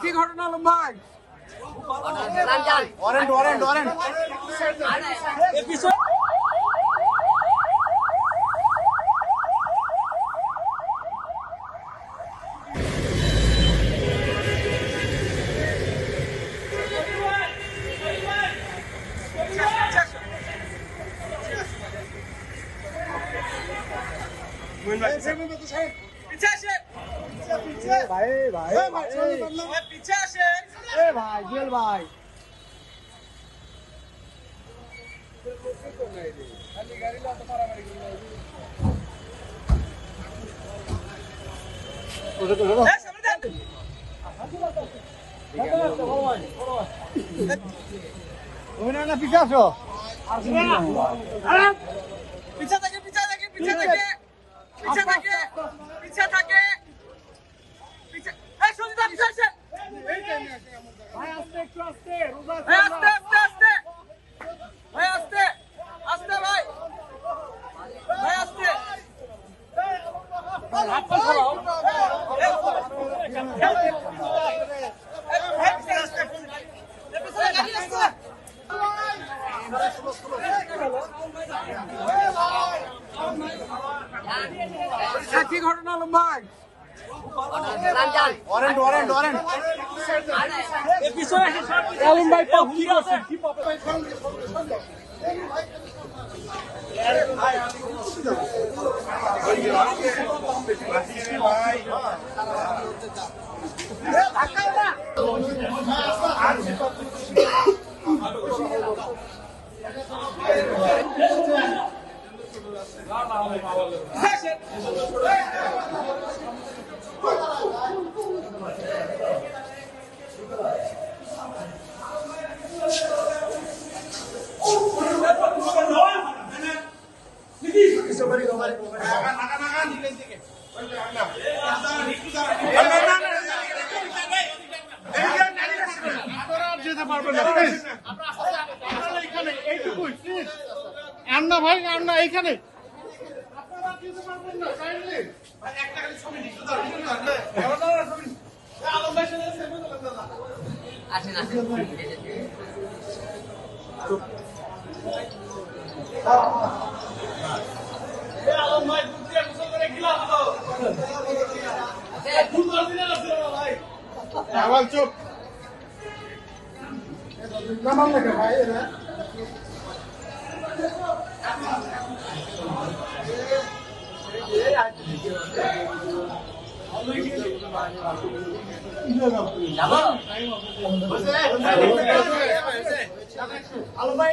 কি ঘটনা আলম ভাই? ওয়ারেন্ট ওয়ারেন্ট ওয়ারেন্ট ভাই ভাই পিছে আসেন ভাই জুয়েল ভাই পিছে আসো পিছে থাকে পিছে থাকে পিছে থাকে পিছে থাকে পিছে থাকে পিছে এই সুজিত পিছে আসেন ভাই আস্তে একটু আস্তে রোজা ভাই আস্তে আস্তে আস্তে ভাই আস্তে আস্তে ভাই ভাই আস্তে আপন ফলাও কি ঘটনা আলম ভাই? ওয়ারেন্ট ওয়ারেন্ট ওয়ারেন্ট আলম ভাই কি করছে? আন্না ভাই আন্না এইখানে চুপ নামাল লাগে ভাই এরা আলম ভাই